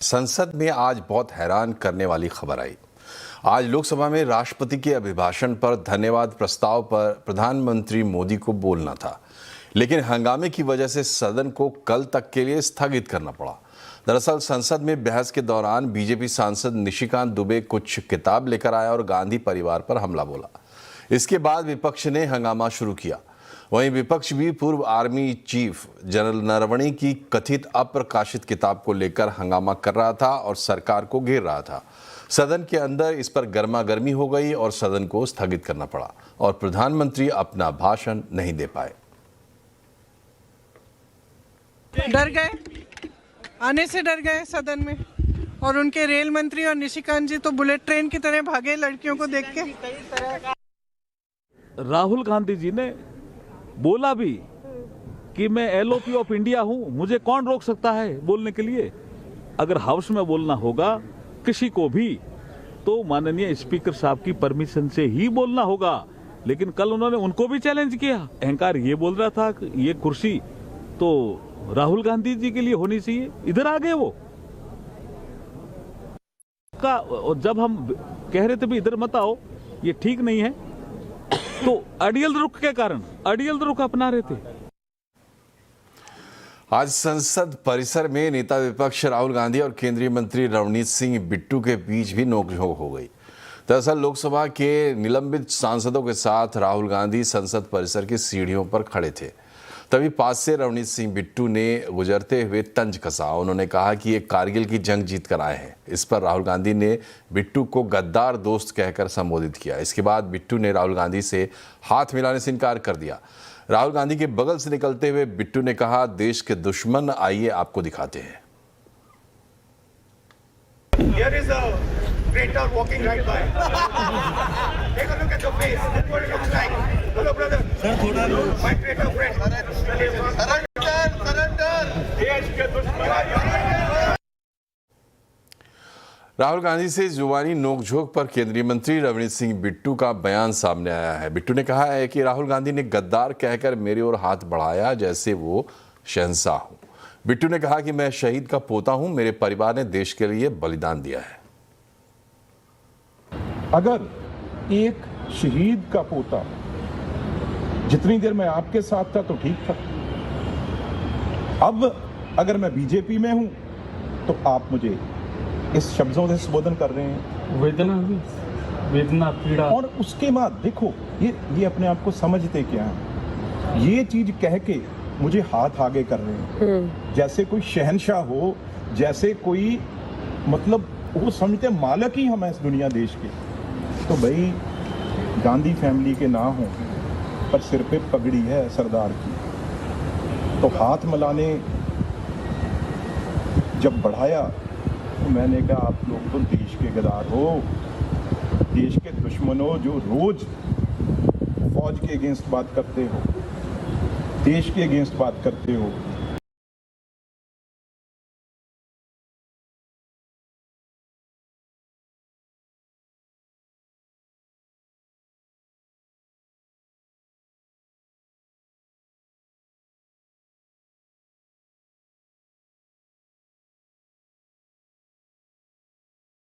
संसद में आज बहुत हैरान करने वाली खबर आई। आज लोकसभा में राष्ट्रपति के अभिभाषण पर धन्यवाद प्रस्ताव पर प्रधानमंत्री मोदी को बोलना था, लेकिन हंगामे की वजह से सदन को कल तक के लिए स्थगित करना पड़ा। दरअसल संसद में बहस के दौरान बीजेपी सांसद निशिकांत दुबे कुछ किताब लेकर आया और गांधी परिवार पर हमला बोला। इसके बाद विपक्ष ने हंगामा शुरू किया। वहीं विपक्ष भी पूर्व आर्मी चीफ जनरल नरवणे की कथित अप्रकाशित किताब को लेकर हंगामा कर रहा था और सरकार को घेर रहा था। सदन के अंदर इस पर गर्मागर्मी हो गई और सदन को स्थगित करना पड़ा और प्रधानमंत्री अपना भाषण नहीं दे पाए। डर गए, आने से डर गए सदन में, और उनके रेल मंत्री और निशिकांत जी तो बुलेट ट्रेन की तरह भागे लड़कियों को देख के। राहुल गांधी जी ने बोला भी कि मैं एलओपी ऑफ इंडिया हूं, मुझे कौन रोक सकता है बोलने के लिए। अगर हाउस में बोलना होगा किसी को भी तो माननीय स्पीकर साहब की परमिशन से ही बोलना होगा, लेकिन कल उन्होंने उनको भी चैलेंज किया। अहंकार ये बोल रहा था कि ये कुर्सी तो राहुल गांधी जी के लिए होनी चाहिए, इधर आ गए वो जब हम कह रहे थे भी इधर मत आओ, ये ठीक नहीं है, तो अड़ियल रुख के कारण अड़ियल रुख अपना रहे थे। आज संसद परिसर में नेता विपक्ष राहुल गांधी और केंद्रीय मंत्री रवनीत सिंह बिट्टू के बीच भी नोकझोंक हो गई। दरअसल लोकसभा के निलंबित सांसदों के साथ राहुल गांधी संसद परिसर की सीढ़ियों पर खड़े थे, तभी पास से रवनीत सिंह बिट्टू ने गुजरते हुए तंज कसा। उन्होंने कहा कि ये कारगिल की जंग जीत कर आए हैं। इस पर राहुल गांधी ने बिट्टू को गद्दार दोस्त कहकर संबोधित किया। इसके बाद बिट्टू ने राहुल गांधी से हाथ मिलाने से इनकार कर दिया। राहुल गांधी के बगल से निकलते हुए बिट्टू ने कहा, देश के दुश्मन आइए आपको दिखाते हैं। Here is a traitor walking right by. Take a look at the face. That's what it looks like. Hello, brother. My traitor friend. Surrender. देश के दुश्मन। राहुल गांधी से जुबानी नोकझोंक पर केंद्रीय मंत्री रवनीत सिंह बिट्टू का बयान सामने आया है। बिट्टू ने कहा है कि राहुल गांधी ने गद्दार कहकर मेरी ओर हाथ बढ़ाया जैसे वो शहंशाह हूं। बिट्टू ने कहा कि मैं शहीद का पोता हूं, मेरे परिवार ने देश के लिए बलिदान दिया है। अगर एक शहीद का पोता, जितनी देर मैं आपके साथ था तो ठीक था, अब अगर मैं बीजेपी में हूं तो आप मुझे इस शब्दों से संबोधन कर रहे हैं। वेदना पीड़ा। और उसके बाद देखो ये अपने आप को समझते क्या है, ये चीज कह के मुझे हाथ आगे कर रहे हैं जैसे कोई शहंशाह हो, जैसे कोई मतलब वो समझते मालिक ही हम इस दुनिया देश के। तो भाई गांधी फैमिली के ना हो पर सिर पे पगड़ी है सरदार की, तो हाथ मिलाने जब बढ़ाया तो मैंने कहा आप लोग तो देश के गद्दार हो, देश के दुश्मन हो, जो रोज फौज के अगेंस्ट बात करते हो, देश के अगेंस्ट बात करते हो।